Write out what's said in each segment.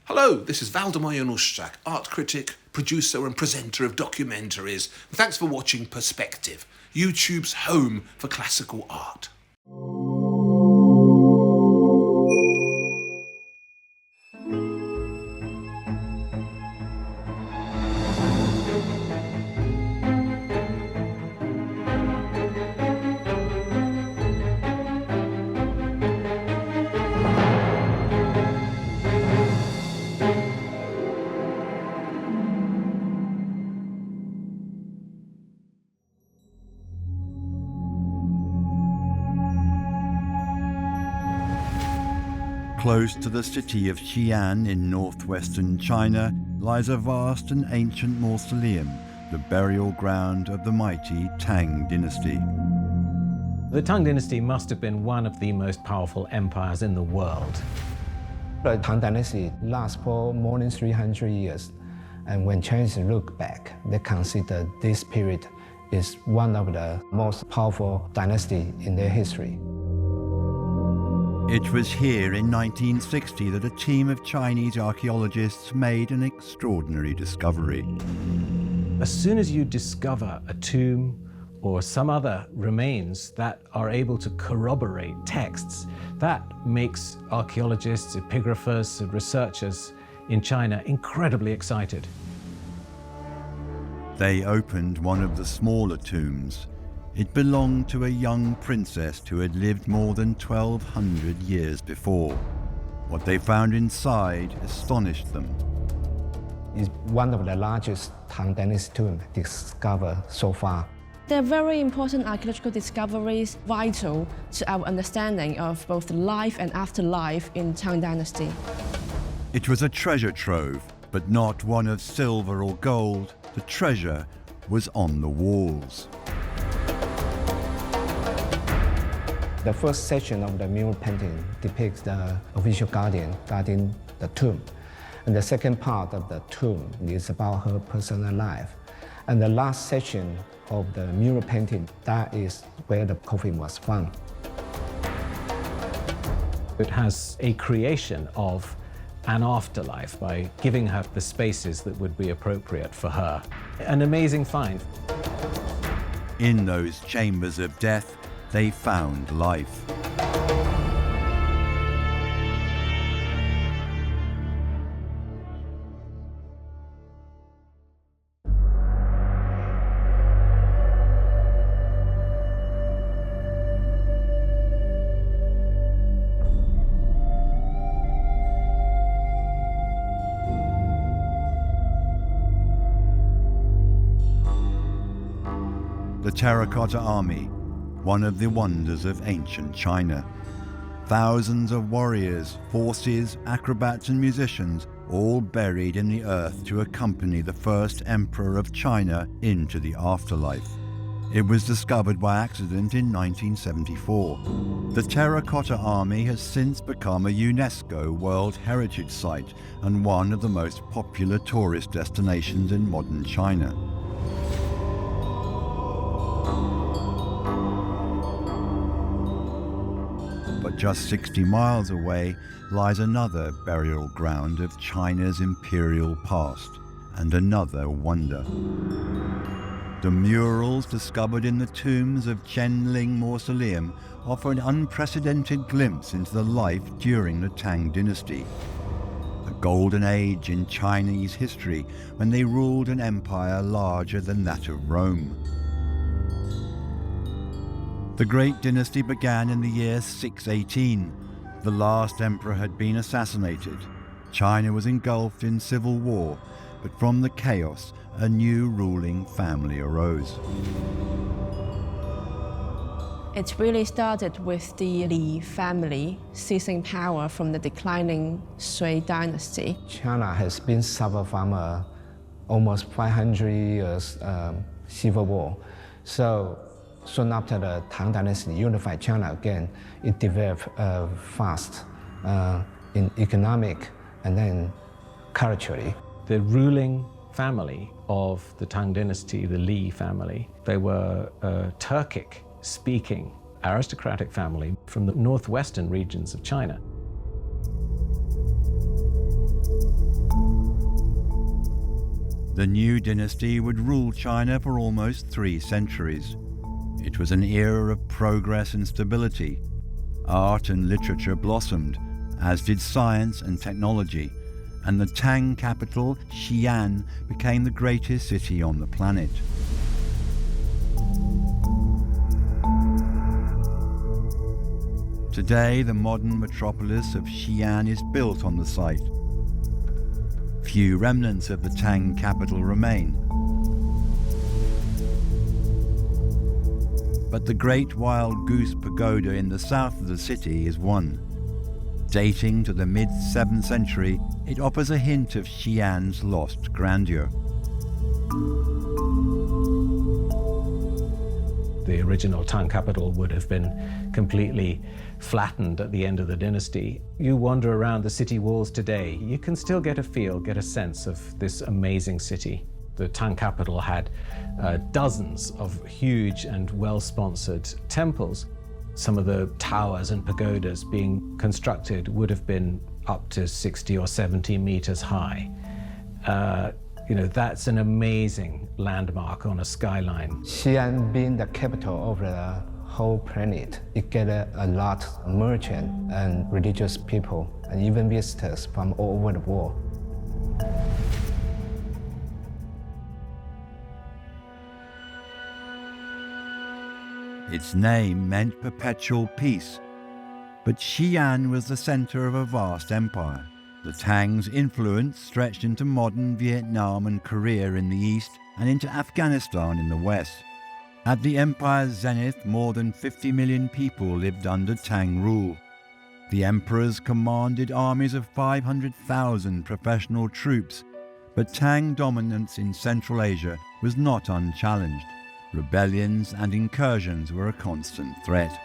Hello, this is Waldemar Januszczak, art critic, producer and presenter of documentaries. Thanks for watching Perspective, YouTube's home for classical art. Close to the city of Xi'an in northwestern China lies a vast and ancient mausoleum, the burial ground of the mighty Tang Dynasty. The Tang Dynasty must have been one of the most powerful empires in the world. The Tang Dynasty lasts for more than 300 years, and when Chinese look back, they consider this period is one of the most powerful dynasty in their history. It was here in 1960 that a team of Chinese archaeologists made an extraordinary discovery. As soon as you discover a tomb or some other remains that are able to corroborate texts, that makes archaeologists, epigraphers, and researchers in China incredibly excited. They opened one of the smaller tombs. It belonged to a young princess who had lived more than 1,200 years before. What they found inside astonished them. It's one of the largest Tang Dynasty tombs discovered so far. They're very important archaeological discoveries, vital to our understanding of both the life and afterlife in Tang Dynasty. It was a treasure trove, but not one of silver or gold. The treasure was on the walls. The first section of the mural painting depicts the official guardian guarding the tomb. And the second part of the tomb is about her personal life. And the last section of the mural painting, that is where the coffin was found. It has a creation of an afterlife by giving her the spaces that would be appropriate for her. An amazing find. In those chambers of death, they found life. The Terracotta Army, one of the wonders of ancient China. Thousands of warriors, forces, acrobats and musicians, all buried in the earth to accompany the first emperor of China into the afterlife. It was discovered by accident in 1974. The Terracotta Army has since become a UNESCO World Heritage Site and one of the most popular tourist destinations in modern China. But just 60 miles away lies another burial ground of China's imperial past, and another wonder. The murals discovered in the tombs of Qianling Mausoleum offer an unprecedented glimpse into the life during the Tang Dynasty, a golden age in Chinese history when they ruled an empire larger than that of Rome. The Great Dynasty began in the year 618. The last emperor had been assassinated. China was engulfed in civil war, but from the chaos, a new ruling family arose. It really started with the Li family seizing power from the declining Sui dynasty. China has been suffered from almost 500 years civil war. So soon after the Tang Dynasty unified China again, it developed fast in economic and then culturally. The ruling family of the Tang Dynasty, the Li family, they were a Turkic-speaking aristocratic family from the northwestern regions of China. The new dynasty would rule China for almost 3 centuries. It was an era of progress and stability. Art and literature blossomed, as did science and technology, and the Tang capital, Xi'an, became the greatest city on the planet. Today, the modern metropolis of Xi'an is built on the site. Few remnants of the Tang capital remain. But the Great Wild Goose Pagoda in the south of the city is one. Dating to the mid-7th century, it offers a hint of Xi'an's lost grandeur. The original Tang capital would have been completely flattened at the end of the dynasty. You wander around the city walls today, you can still get a sense of this amazing city. The Tang capital had dozens of huge and well-sponsored temples. Some of the towers and pagodas being constructed would have been up to 60 or 70 meters high. That's an amazing landmark on a skyline. Xi'an being the capital of the whole planet, it gathered a lot of merchants and religious people, and even visitors from all over the world. Its name meant perpetual peace, but Xi'an was the center of a vast empire. The Tang's influence stretched into modern Vietnam and Korea in the east and into Afghanistan in the west. At the empire's zenith, more than 50 million people lived under Tang rule. The emperors commanded armies of 500,000 professional troops, but Tang dominance in Central Asia was not unchallenged. Rebellions and incursions were a constant threat.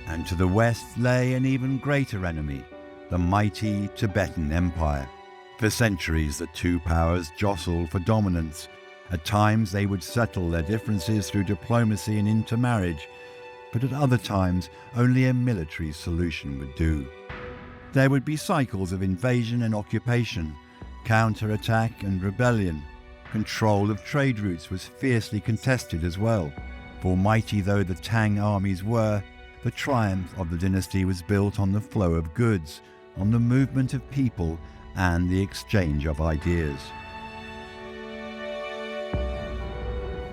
And to the west lay an even greater enemy, the mighty Tibetan Empire. For centuries, the two powers jostled for dominance. At times, they would settle their differences through diplomacy and intermarriage, but at other times, only a military solution would do. There would be cycles of invasion and occupation, counterattack and rebellion. Control of trade routes was fiercely contested as well, for mighty though the Tang armies were, the triumph of the dynasty was built on the flow of goods, on the movement of people, and the exchange of ideas.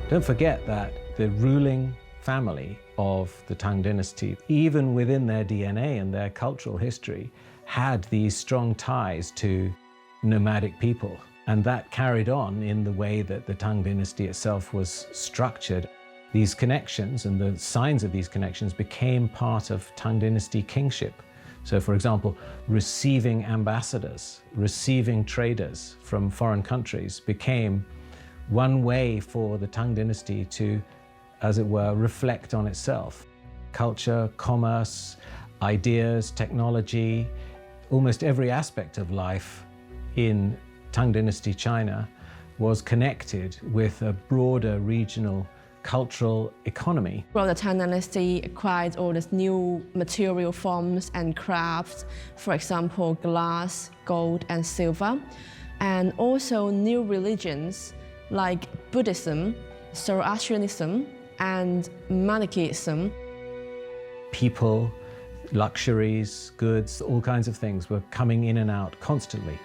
Don't forget that the ruling family of the Tang Dynasty, even within their DNA and their cultural history, had these strong ties to nomadic people. And that carried on in the way that the Tang Dynasty itself was structured. These connections and the signs of these connections became part of Tang Dynasty kingship. So, for example, receiving ambassadors, receiving traders from foreign countries became one way for the Tang Dynasty to, as it were, reflect on itself. Culture, commerce, ideas, technology, almost every aspect of life in Tang Dynasty China was connected with a broader regional cultural economy. Well, the Tang Dynasty acquired all these new material forms and crafts, for example, glass, gold, and silver, and also new religions like Buddhism, Zoroastrianism, and Manichaeism. People, luxuries, goods, all kinds of things were coming in and out constantly.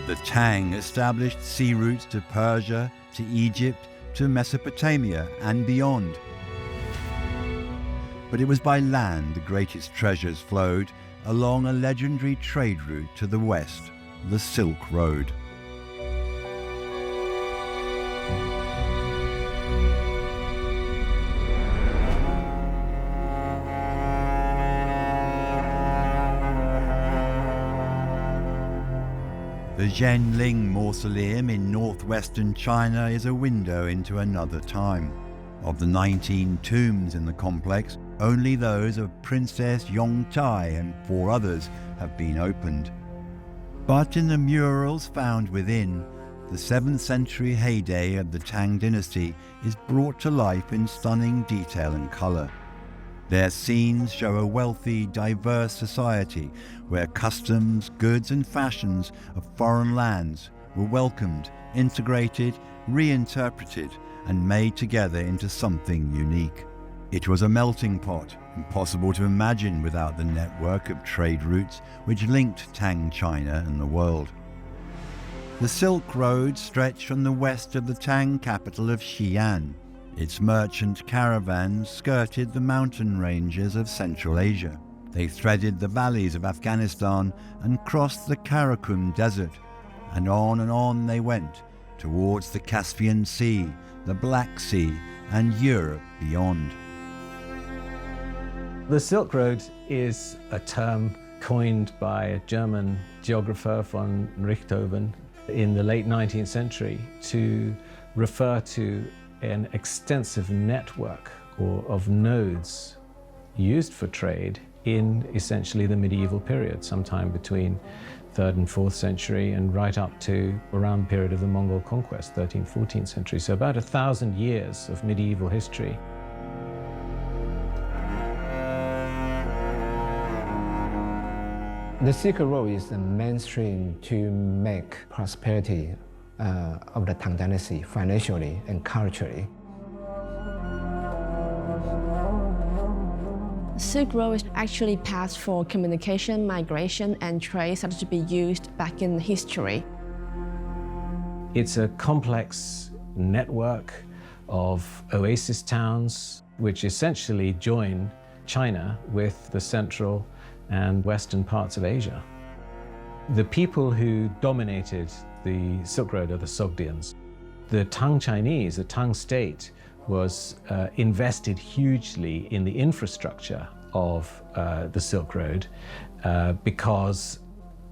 The Tang established sea routes to Persia, to Egypt, to Mesopotamia and beyond. But it was by land the greatest treasures flowed, along a legendary trade route to the west, the Silk Road. The Zhenling Mausoleum in northwestern China is a window into another time. Of the 19 tombs in the complex, only those of Princess Yongtai and 4 others have been opened. But in the murals found within, the 7th century heyday of the Tang Dynasty is brought to life in stunning detail and colour. Their scenes show a wealthy, diverse society where customs, goods and fashions of foreign lands were welcomed, integrated, reinterpreted and made together into something unique. It was a melting pot, impossible to imagine without the network of trade routes which linked Tang China and the world. The Silk Road stretched from the west of the Tang capital of Xi'an. Its merchant caravans skirted the mountain ranges of Central Asia. They threaded the valleys of Afghanistan and crossed the Karakum Desert. And on they went, towards the Caspian Sea, the Black Sea, and Europe beyond. The Silk Road is a term coined by a German geographer von Richthofen in the late 19th century to refer to an extensive network of nodes used for trade in essentially the medieval period, sometime between 3rd and 4th century and right up to around the period of the Mongol conquest, 13th, 14th century. So about 1,000 years of medieval history. The Silk Road is the mainstream to make prosperity of the Tang Dynasty financially and culturally. Silk Road actually passed for communication, migration, and trade started to be used back in history. It's a complex network of oasis towns which essentially join China with the central and western parts of Asia. The people who dominated the Silk Road are the Sogdians. The Tang Chinese, the Tang state, was invested hugely in the infrastructure of the Silk Road because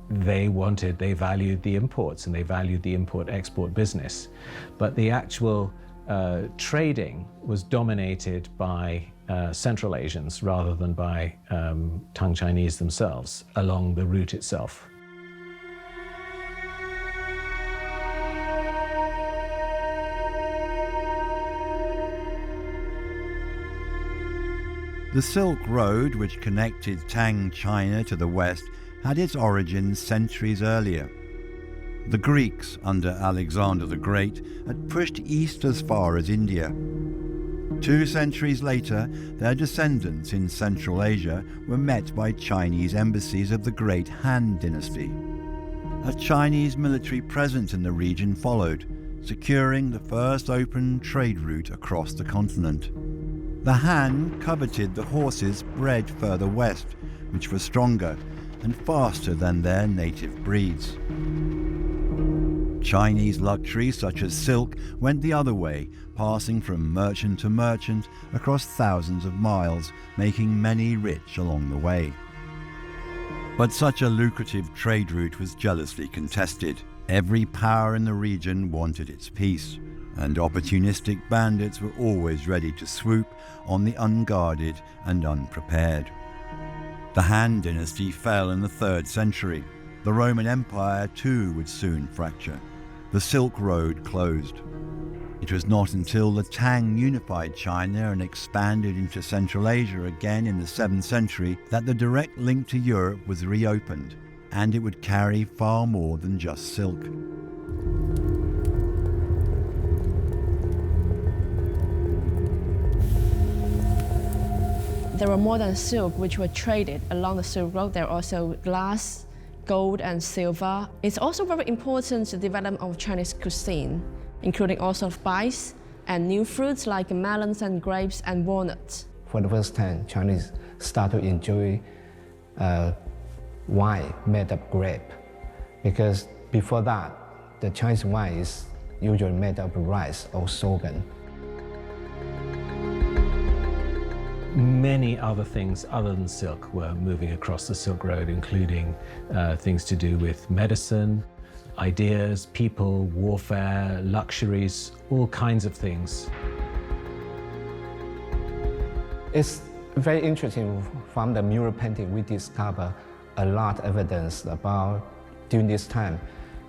they valued the imports and they valued the import-export business. But the actual trading was dominated by Central Asians rather than by Tang Chinese themselves along the route itself. The Silk Road, which connected Tang China to the west, had its origins centuries earlier. The Greeks, under Alexander the Great, had pushed east as far as India. 2 centuries later, their descendants in Central Asia were met by Chinese embassies of the great Han Dynasty. A Chinese military presence in the region followed, securing the first open trade route across the continent. The Han coveted the horses bred further west, which were stronger and faster than their native breeds. Chinese luxuries such as silk went the other way, passing from merchant to merchant across thousands of miles, making many rich along the way. But such a lucrative trade route was jealously contested. Every power in the region wanted its piece, and opportunistic bandits were always ready to swoop on the unguarded and unprepared. The Han Dynasty fell in the 3rd century. The Roman Empire too would soon fracture. The Silk Road closed. It was not until the Tang unified China and expanded into Central Asia again in the 7th century that the direct link to Europe was reopened, and it would carry far more than just silk. There were more than silk which were traded along the Silk Road. There were also glass, gold, and silver. It's also very important to the development of Chinese cuisine, including also spice and new fruits like melons and grapes and walnuts. For the first time, Chinese start to enjoy wine made of grape, because before that, the Chinese wine is usually made of rice or sorghum. Many other things other than silk were moving across the Silk Road, including things to do with medicine, ideas, people, warfare, luxuries, all kinds of things. It's very interesting. From the mural painting, we discover a lot of evidence about during this time,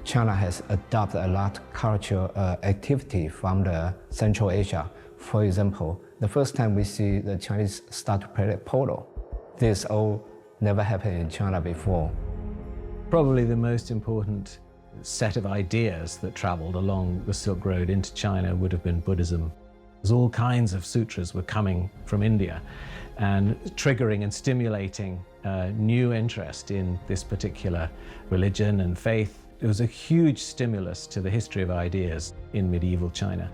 China has adopted a lot of cultural activity from the Central Asia. For example, The first time we see the Chinese start to play polo, this all never happened in China before. Probably the most important set of ideas that traveled along the Silk Road into China would have been Buddhism. There's all kinds of sutras were coming from India and triggering and stimulating new interest in this particular religion and faith. It was a huge stimulus to the history of ideas in medieval China.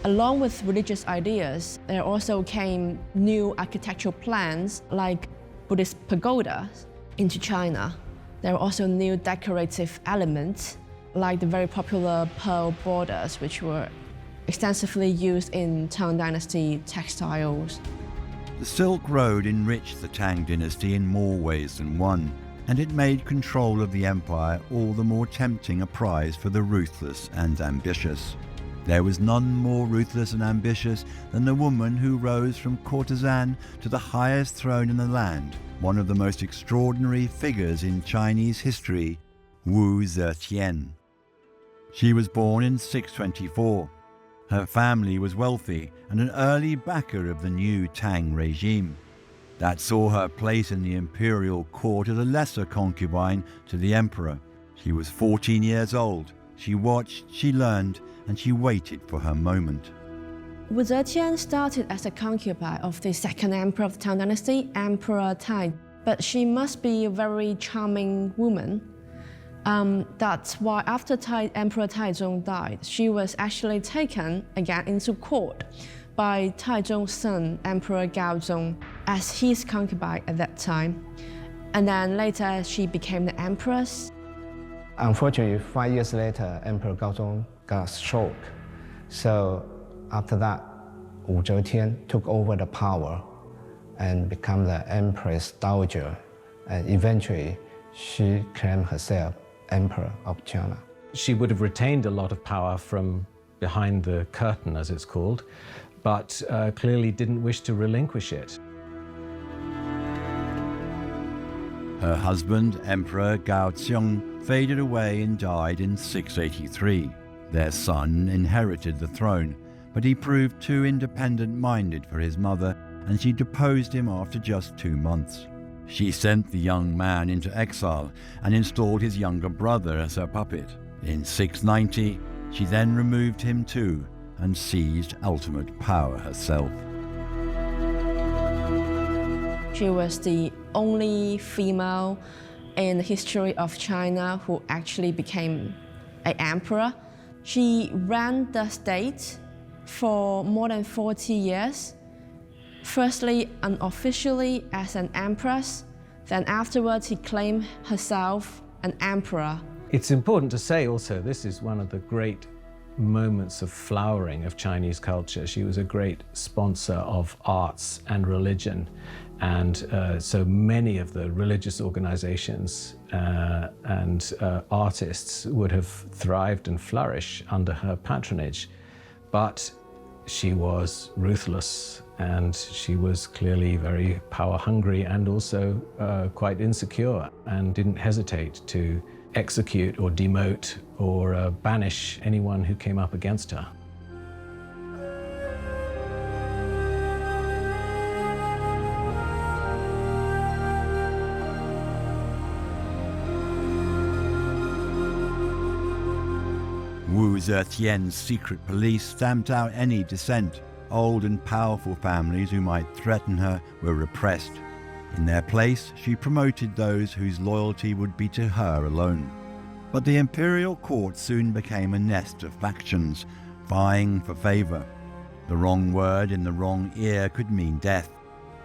Along with religious ideas, there also came new architectural plans like Buddhist pagodas into China. There were also new decorative elements like the very popular pearl borders, which were extensively used in Tang Dynasty textiles. The Silk Road enriched the Tang Dynasty in more ways than one, and it made control of the empire all the more tempting a prize for the ruthless and ambitious. There was none more ruthless and ambitious than the woman who rose from courtesan to the highest throne in the land, one of the most extraordinary figures in Chinese history, Zetian. She was born in 624. Her family was wealthy and an early backer of the new Tang regime. That saw her place in the imperial court as a lesser concubine to the emperor. She was 14 years old. She watched, she learned, and she waited for her moment. Wu Zetian started as a concubine of the second emperor of the Tang Dynasty, Emperor Tai. But she must be a very charming woman. That's why after Emperor Taizong died, she was actually taken again into court by Taizong's son, Emperor Gaozong, as his concubine at that time. And then later she became the Empress. Unfortunately, 5 years later, Emperor Gaozong got stroke. So after that, Wu Zetian took over the power and became the Empress Dowager. And eventually, she claimed herself Emperor of China. She would have retained a lot of power from behind the curtain, as it's called, but clearly didn't wish to relinquish it. Her husband, Emperor Gaoxiong, faded away and died in 683. Their son inherited the throne, but he proved too independent-minded for his mother, and she deposed him after just 2 months. She sent the young man into exile and installed his younger brother as her puppet. In 690, she then removed him too and seized ultimate power herself. She was the only female in the history of China who actually became an emperor. She ran the state for more than 40 years. Firstly, unofficially as an empress, then afterwards he claimed herself an emperor. It's important to say also, this is one of the great moments of flowering of Chinese culture. She was a great sponsor of arts and religion, and so many of the religious organizations and artists would have thrived and flourished under her patronage. But she was ruthless, and she was clearly very power-hungry and also quite insecure, and didn't hesitate to execute or demote or banish anyone who came up against her. Wu Zetian's secret police stamped out any dissent. Old and powerful families who might threaten her were repressed. In their place, she promoted those whose loyalty would be to her alone. But the imperial court soon became a nest of factions, vying for favor. The wrong word in the wrong ear could mean death,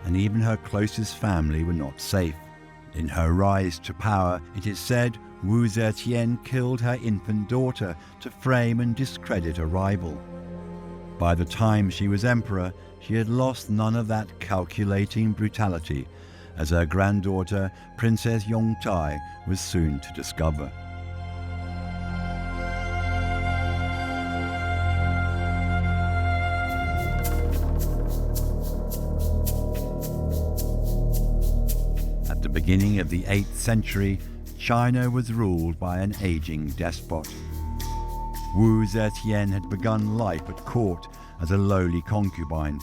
and even her closest family were not safe. In her rise to power, it is said, Wu Zetian killed her infant daughter to frame and discredit a rival. By the time she was emperor, she had lost none of that calculating brutality, as her granddaughter, Princess Yongtai, was soon to discover. At the beginning of the 8th century, China was ruled by an aging despot. Wu Zetian had begun life at court as a lowly concubine,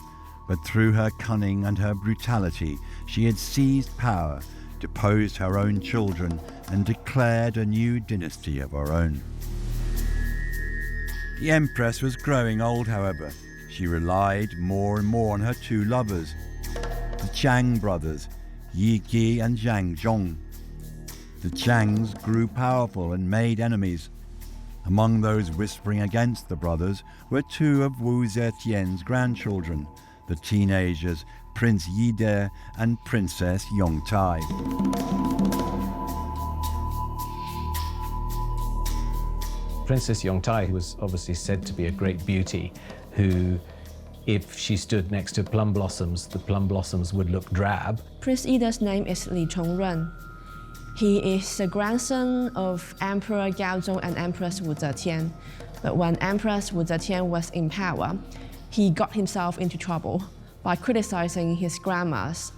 but through her cunning and her brutality, she had seized power, deposed her own children, and declared a new dynasty of her own. The Empress was growing old, however. She relied more and more on her two lovers, the Tang brothers, Yi Ji and Zhang Zhong. The Changs grew powerful and made enemies. Among those whispering against the brothers were two of Wu Zetian's grandchildren, the teenagers Prince Yide and Princess Yongtai. Princess Yongtai was obviously said to be a great beauty who, if she stood next to plum blossoms, the plum blossoms would look drab. Prince Yide's name is Li Chongren. He is the grandson of Emperor Gaozong and Empress Wu Zetian. But when Empress Wu Zetian was in power, he got himself into trouble by criticizing his grandma's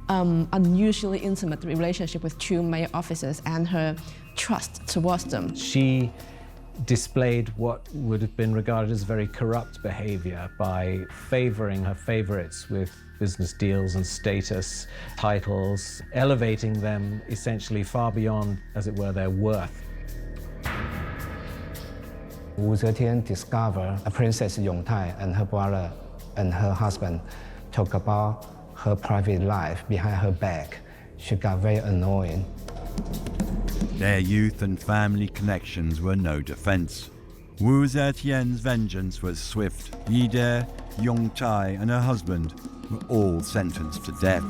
unusually intimate relationship with two male officers and her trust towards them. She displayed what would have been regarded as very corrupt behavior by favoring her favorites with business deals and status, titles, elevating them essentially far beyond, as it were, their worth. Wu Zetian discovered Princess Yongtai and her brother and her husband talk about her private life behind her back. She got very annoying. Their youth and family connections were no defense. Wu Zetian's vengeance was swift. Yide, Yongtai and her husband were all sentenced to death.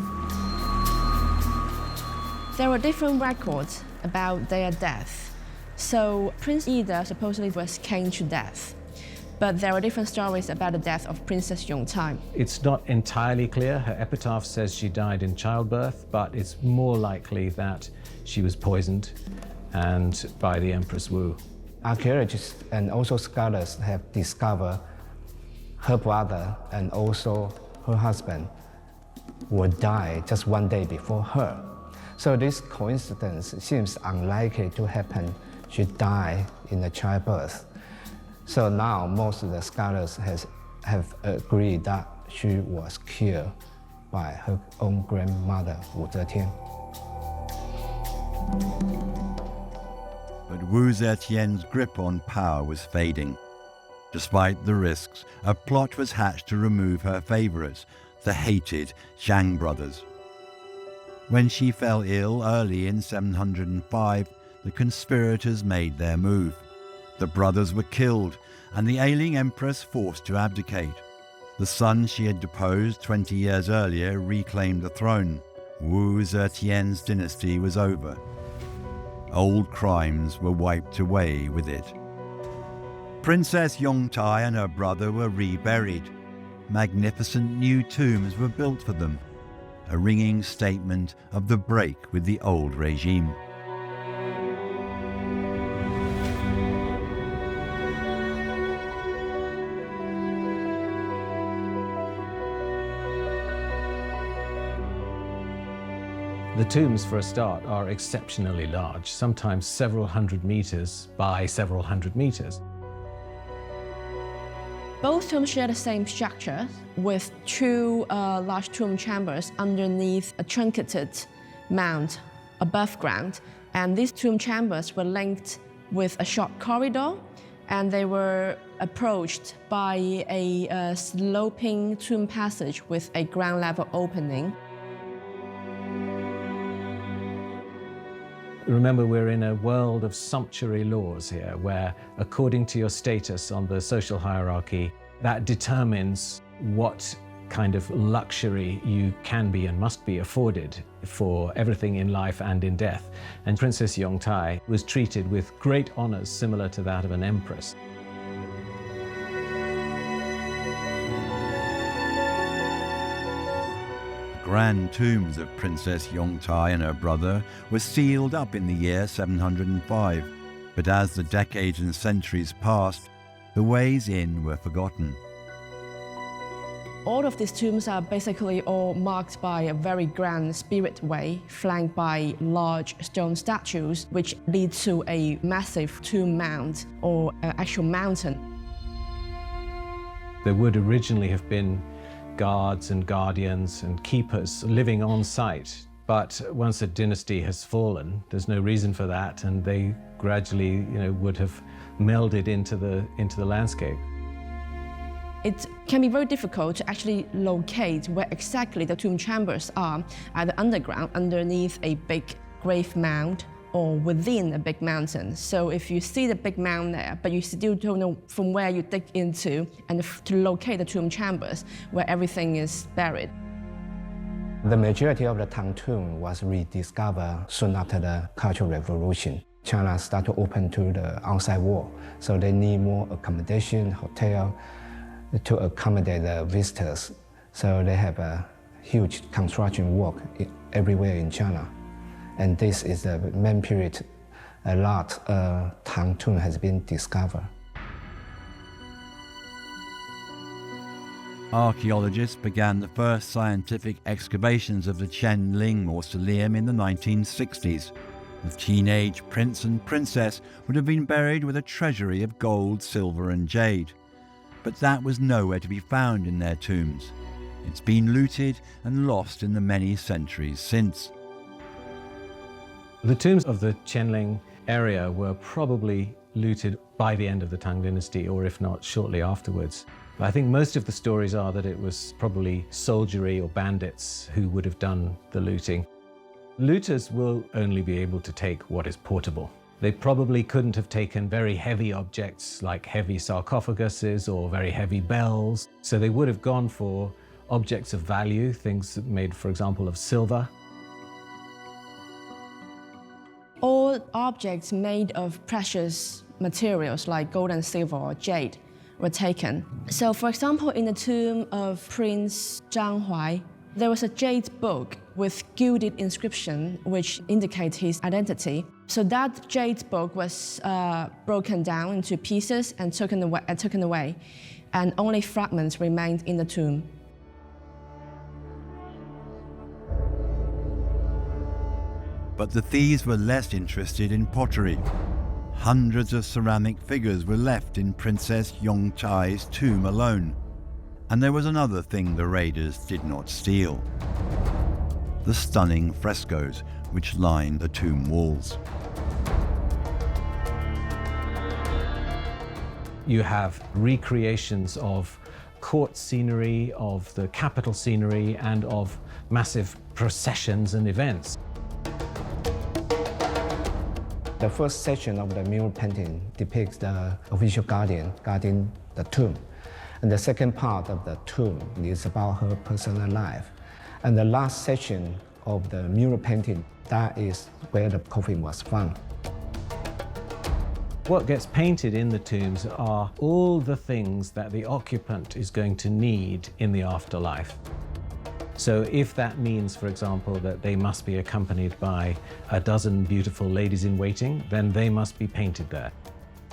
There were different records about their death. So Prince Yide supposedly was caned to death. But there are different stories about the death of Princess Yongtai. It's not entirely clear. Her epitaph says she died in childbirth, but it's more likely that she was poisoned and by the Empress Wu. Archaeologists and also scholars have discovered her brother and also her husband would die just one day before her. So this coincidence seems unlikely to happen. She died in a childbirth. So now most of the scholars have agreed that she was killed by her own grandmother, Wu Zetian. But Wu Zetian's grip on power was fading. Despite the risks, a plot was hatched to remove her favorites, the hated Zhang brothers. When she fell ill early in 705, the conspirators made their move. The brothers were killed, and the ailing empress forced to abdicate. The son she had deposed 20 years earlier reclaimed the throne. Wu Zetian's dynasty was over. Old crimes were wiped away with it. Princess Yongtai and her brother were reburied. Magnificent new tombs were built for them, a ringing statement of the break with the old regime. The tombs, for a start, are exceptionally large, sometimes several hundred meters by several hundred meters. Both tombs share the same structure, with two large tomb chambers underneath a truncated mound above ground. And these tomb chambers were linked with a short corridor, and they were approached by a sloping tomb passage with a ground level opening. Remember, we're in a world of sumptuary laws here, where according to your status on the social hierarchy, that determines what kind of luxury you can be and must be afforded for everything in life and in death. And Princess Yongtai was treated with great honors similar to that of an empress. Grand tombs of Princess Yongtai and her brother were sealed up in the year 705, but as the decades and centuries passed, the ways in were forgotten. All of these tombs are basically all marked by a very grand spirit way, flanked by large stone statues, which lead to a massive tomb mound or actual mountain. There would originally have been guards and guardians and keepers living on site. But once a dynasty has fallen, there's no reason for that, and they gradually, would have melded into the landscape. It can be very difficult to actually locate where exactly the tomb chambers are, either underground, underneath a big grave mound, or within a big mountain. So if you see the big mound there, but you still don't know from where you dig into and to locate the tomb chambers where everything is buried. The majority of the Tang tomb was rediscovered soon after the Cultural Revolution. China started to open to the outside world, so they need more accommodation, hotel, to accommodate the visitors. So they have a huge construction work everywhere in China. And this is the main period a lot Tang tomb has been discovered. Archaeologists began the first scientific excavations of the Qianling mausoleum in the 1960s. The teenage prince and princess would have been buried with a treasury of gold, silver and jade. But that was nowhere to be found in their tombs. It's been looted and lost in the many centuries since. The tombs of the Qianling area were probably looted by the end of the Tang Dynasty, or if not, shortly afterwards. I think most of the stories are that it was probably soldiery or bandits who would have done the looting. Looters will only be able to take what is portable. They probably couldn't have taken very heavy objects like heavy sarcophaguses or very heavy bells, so they would have gone for objects of value, things made, for example, of silver. All objects made of precious materials like gold and silver or jade were taken. So for example, in the tomb of Prince Zhang Huai, there was a jade book with gilded inscription which indicate his identity. So that jade book was broken down into pieces and taken away, and only fragments remained in the tomb. But the thieves were less interested in pottery. Hundreds of ceramic figures were left in Princess Yongchai's tomb alone. And there was another thing the raiders did not steal: the stunning frescoes which lined the tomb walls. You have recreations of court scenery, of the capital scenery, and of massive processions and events. The first section of the mural painting depicts the official guardian guarding the tomb. And the second part of the tomb is about her personal life. And the last section of the mural painting, that is where the coffin was found. What gets painted in the tombs are all the things that the occupant is going to need in the afterlife. So if that means, for example, that they must be accompanied by a dozen beautiful ladies in waiting, then they must be painted there.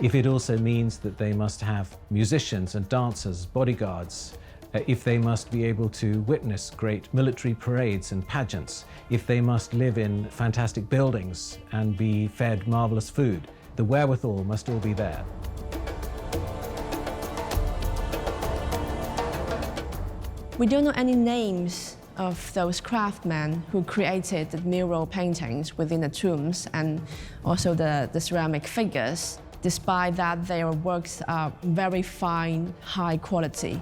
If it also means that they must have musicians and dancers, bodyguards, if they must be able to witness great military parades and pageants, if they must live in fantastic buildings and be fed marvelous food, the wherewithal must all be there. We don't know any names of those craftsmen who created the mural paintings within the tombs and also the ceramic figures. Despite that, their works are very fine, high quality.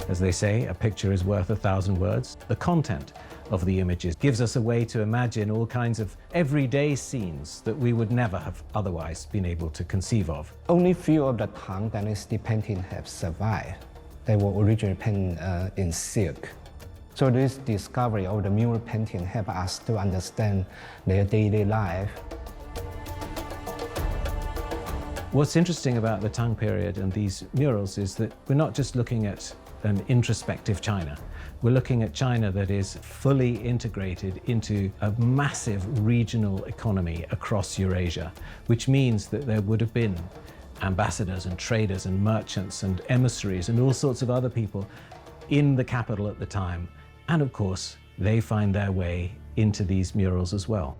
As they say, a picture is worth 1,000 words. The content of the images gives us a way to imagine all kinds of everyday scenes that we would never have otherwise been able to conceive of. Only few of the Tang Dynasty paintings have survived. They were originally painted in silk. So this discovery of the mural painting helped us to understand their daily life. What's interesting about the Tang period and these murals is that we're not just looking at an introspective China. We're looking at China that is fully integrated into a massive regional economy across Eurasia, which means that there would have been ambassadors and traders and merchants and emissaries and all sorts of other people in the capital at the time. And of course, they find their way into these murals as well.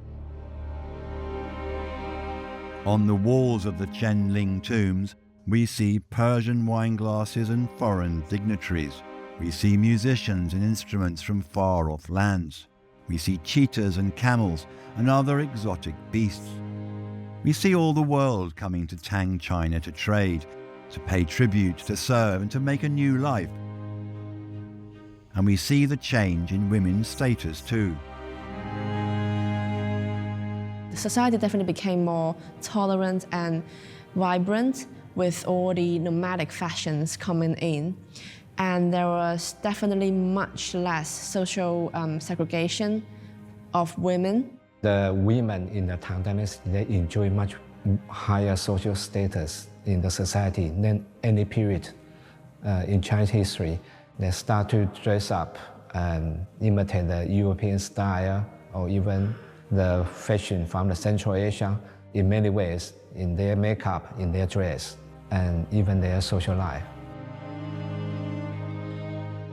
On the walls of the Qianling tombs, we see Persian wine glasses and foreign dignitaries. We see musicians and instruments from far-off lands. We see cheetahs and camels and other exotic beasts. We see all the world coming to Tang China to trade, to pay tribute, to serve, and to make a new life. And we see the change in women's status too. The society definitely became more tolerant and vibrant with all the nomadic fashions coming in. And there was definitely much less social segregation of women. The women in the Tang Dynasty, they enjoy much higher social status in the society than any period in Chinese history. They start to dress up and imitate the European style or even the fashion from the Central Asia in many ways, in their makeup, in their dress, and even their social life.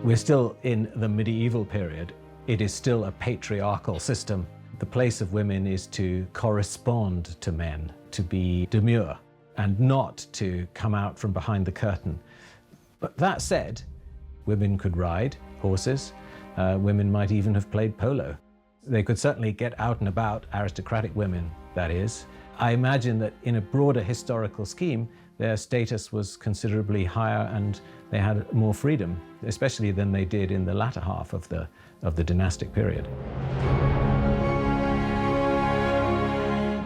We're still in the medieval period. It is still a patriarchal system. The place of women is to correspond to men, to be demure, and not to come out from behind the curtain. But that said, women could ride horses. Women might even have played polo. They could certainly get out and about, aristocratic women, that is. I imagine that in a broader historical scheme, their status was considerably higher and they had more freedom, especially than they did in the latter half of the dynastic period.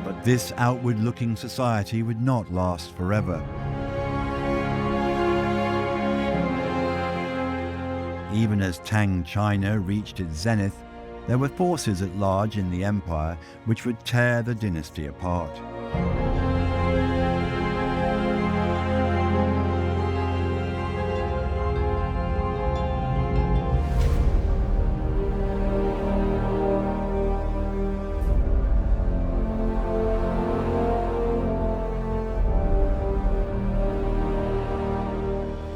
But this outward-looking society would not last forever. Even as Tang China reached its zenith, there were forces at large in the empire which would tear the dynasty apart.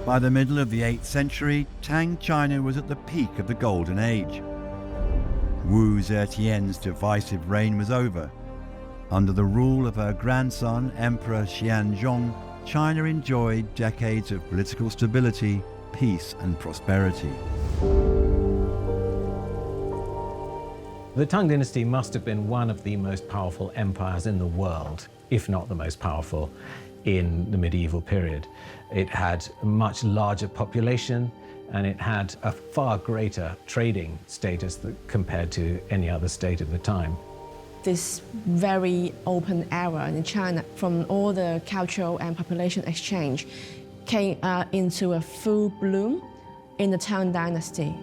By the middle of the 8th century, Tang China was at the peak of the Golden Age. Wu Zetian's divisive reign was over. Under the rule of her grandson, Emperor Xi'an, China enjoyed decades of political stability, peace and prosperity. The Tang Dynasty must have been one of the most powerful empires in the world, if not the most powerful, in the medieval period. It had a much larger population and it had a far greater trading status compared to any other state of the time. This very open era in China, from all the cultural and population exchange, came into a full bloom in the Tang Dynasty.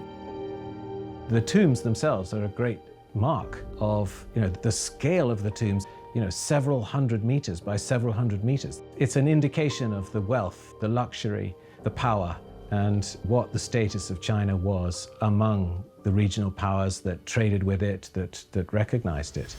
The tombs themselves are a great mark of the scale of the tombs. Several hundred meters by several hundred meters. It's an indication of the wealth, the luxury, the power, and what the status of China was among the regional powers that traded with it, that recognized it.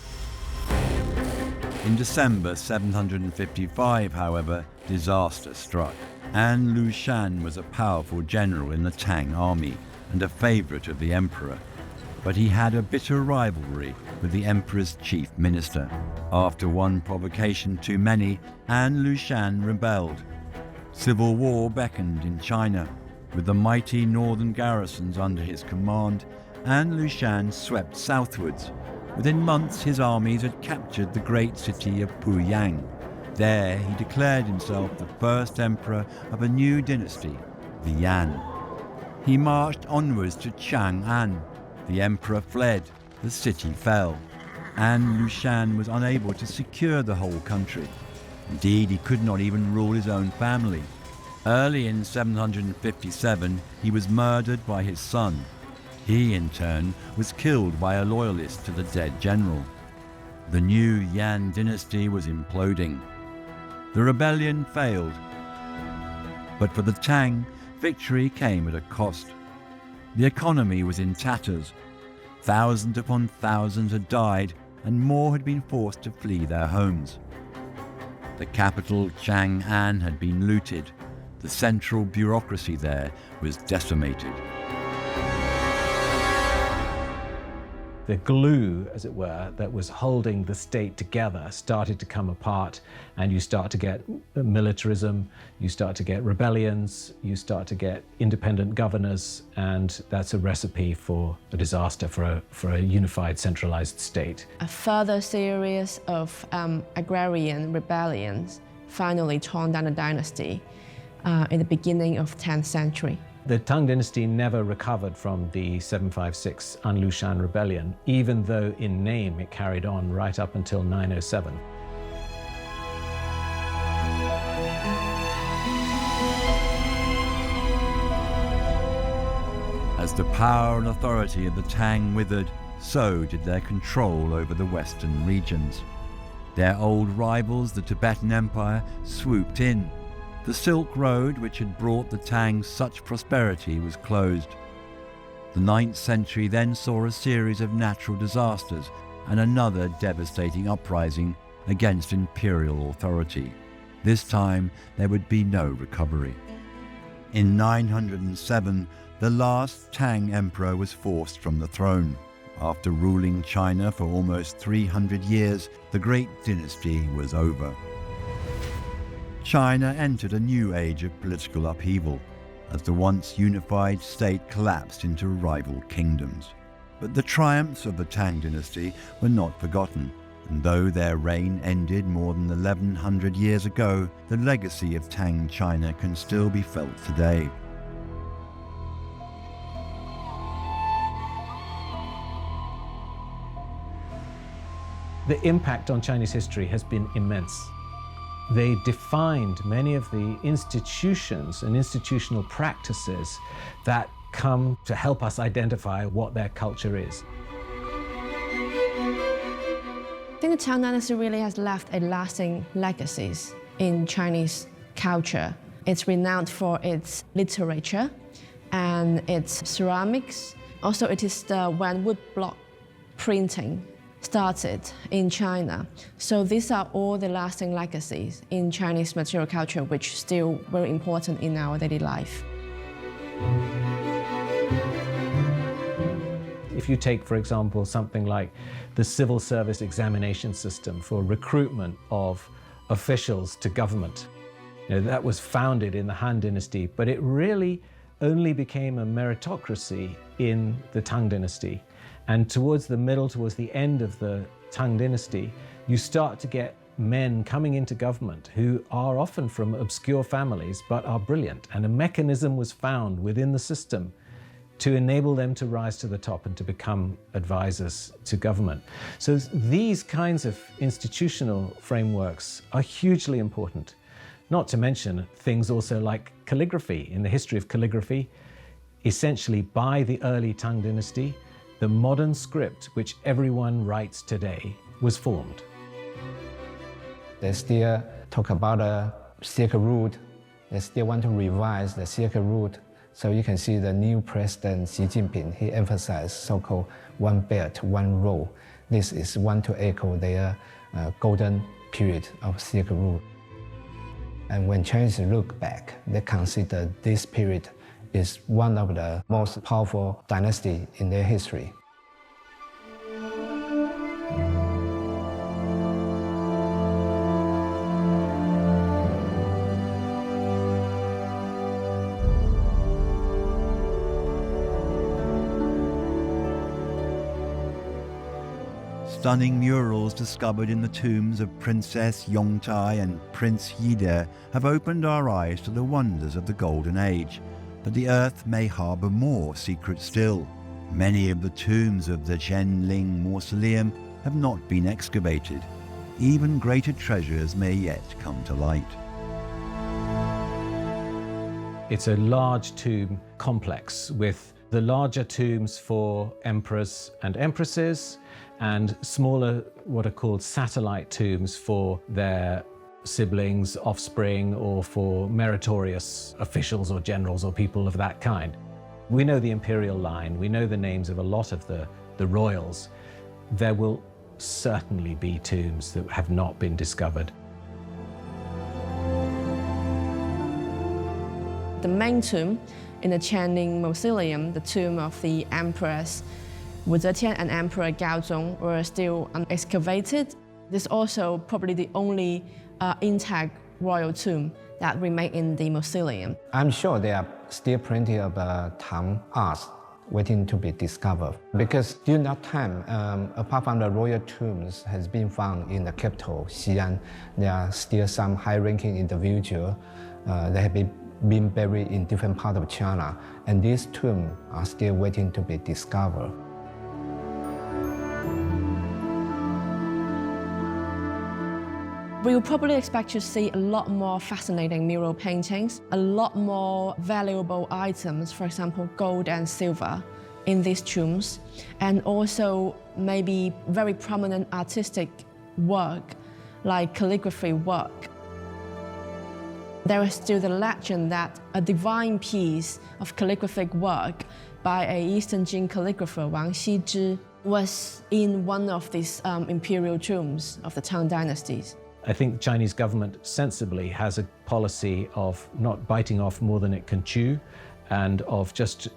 In December 755, however, disaster struck. An Lushan was a powerful general in the Tang army and a favorite of the emperor. But he had a bitter rivalry with the emperor's chief minister. After one provocation too many, An Lushan rebelled. Civil war beckoned in China. With the mighty northern garrisons under his command, An Lushan swept southwards. Within months, his armies had captured the great city of Puyang. There, he declared himself the first emperor of a new dynasty, the Yan. He marched onwards to Chang'an. The emperor fled, the city fell. An Lushan was unable to secure the whole country. Indeed, he could not even rule his own family. Early in 757, he was murdered by his son. He, in turn, was killed by a loyalist to the dead general. The new Yan dynasty was imploding. The rebellion failed. But for the Tang, victory came at a cost. The economy was in tatters. Thousands upon thousands had died, and more had been forced to flee their homes. The capital, Chang'an, had been looted. The central bureaucracy there was decimated. The glue, as it were, that was holding the state together started to come apart, and you start to get militarism, you start to get rebellions, you start to get independent governors, and that's a recipe for a disaster for a unified, centralized state. A further series of agrarian rebellions finally torn down the dynasty in the beginning of 10th century. The Tang Dynasty never recovered from the 756 Xi'an rebellion, even though in name it carried on right up until 907. As the power and authority of the Tang withered, so did their control over the western regions. Their old rivals, the Tibetan Empire, swooped in. The Silk Road, which had brought the Tang such prosperity, was closed. The 9th century then saw a series of natural disasters and another devastating uprising against imperial authority. This time, there would be no recovery. In 907, the last Tang emperor was forced from the throne. After ruling China for almost 300 years, the great dynasty was over. China entered a new age of political upheaval, as the once unified state collapsed into rival kingdoms. But the triumphs of the Tang dynasty were not forgotten, and though their reign ended more than 1100 years ago, the legacy of Tang China can still be felt today. The impact on Chinese history has been immense. They defined many of the institutions and institutional practices that come to help us identify what their culture is. I think the Tang Dynasty really has left a lasting legacy in Chinese culture. It's renowned for its literature and its ceramics. Also, it is when woodblock printing started in China. So these are all the lasting legacies in Chinese material culture, which are still very important in our daily life. If you take, for example, something like the civil service examination system for recruitment of officials to government, that was founded in the Han Dynasty, but it really only became a meritocracy in the Tang Dynasty. And towards the end of the Tang Dynasty, you start to get men coming into government who are often from obscure families but are brilliant. And a mechanism was found within the system to enable them to rise to the top and to become advisors to government. So these kinds of institutional frameworks are hugely important. Not to mention things also like calligraphy. In the history of calligraphy, essentially by the early Tang Dynasty, the modern script which everyone writes today was formed. They still talk about the Silk Road. They still want to revise the Silk Road. So you can see the new president, Xi Jinping, he emphasized so-called one belt, one road. This is one to echo their golden period of Silk Road. And when Chinese look back, they consider this period is one of the most powerful dynasty in their history. Stunning murals discovered in the tombs of Princess Yongtai and Prince Yide have opened our eyes to the wonders of the Golden Age. But the earth may harbour more secrets still. Many of the tombs of the Zhenling mausoleum have not been excavated. Even greater treasures may yet come to light. It's a large tomb complex with the larger tombs for emperors and empresses and smaller, what are called satellite tombs for their siblings, offspring, or for meritorious officials or generals or people of that kind. We know the imperial line, we know the names of a lot of the royals. There will certainly be tombs that have not been discovered. The main tomb in the Zetian mausoleum, the tomb of the Empress, Zetian and Emperor Gaozong were still unexcavated. This is also probably the only intact royal tomb that remain in the mausoleum. I'm sure there are still plenty of Tang arts waiting to be discovered. Because during that time, apart from the royal tombs has been found in the capital, Xi'an, there are still some high-ranking individuals that have been buried in different parts of China, and these tombs are still waiting to be discovered. We will probably expect to see a lot more fascinating mural paintings, a lot more valuable items, for example, gold and silver in these tombs, and also maybe very prominent artistic work, like calligraphy work. There is still the legend that a divine piece of calligraphic work by an Eastern Jin calligrapher, Wang Xizhi, was in one of these imperial tombs of the Tang Dynasties. I think the Chinese government sensibly has a policy of not biting off more than it can chew, and of just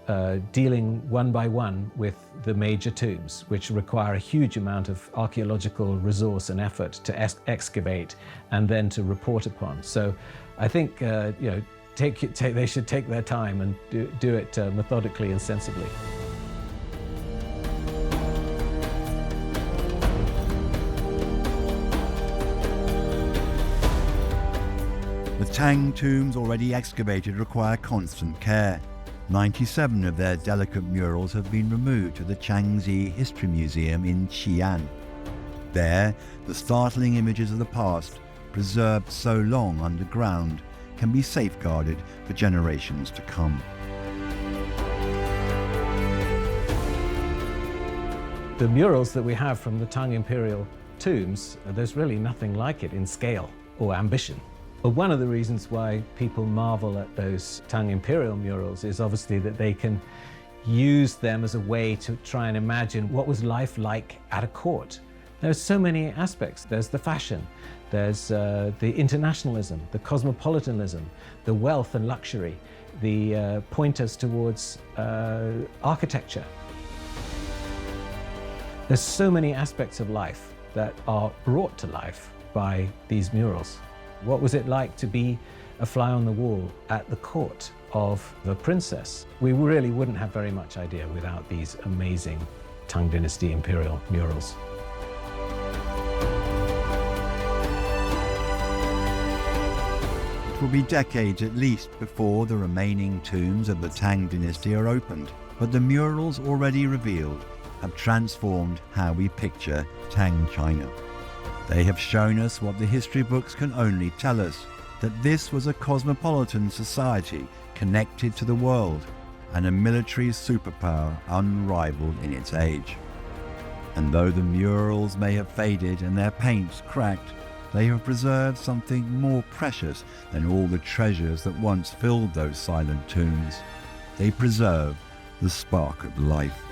dealing one by one with the major tombs, which require a huge amount of archaeological resource and effort to excavate and then to report upon. So I think they should take their time and do it methodically and sensibly. The Tang tombs already excavated require constant care. 97 of their delicate murals have been removed to the Changxi History Museum in Xi'an. There, the startling images of the past, preserved so long underground, can be safeguarded for generations to come. The murals that we have from the Tang Imperial tombs, there's really nothing like it in scale or ambition. But one of the reasons why people marvel at those Tang Imperial murals is obviously that they can use them as a way to try and imagine what was life like at a court. There's so many aspects. There's the fashion, there's the internationalism, the cosmopolitanism, the wealth and luxury, the pointers towards architecture. There's so many aspects of life that are brought to life by these murals. What was it like to be a fly on the wall at the court of the princess? We really wouldn't have very much idea without these amazing Tang Dynasty imperial murals. It will be decades at least before the remaining tombs of the Tang Dynasty are opened, but the murals already revealed have transformed how we picture Tang China. They have shown us what the history books can only tell us, that this was a cosmopolitan society connected to the world and a military superpower unrivaled in its age. And though the murals may have faded and their paints cracked, they have preserved something more precious than all the treasures that once filled those silent tombs. They preserve the spark of life.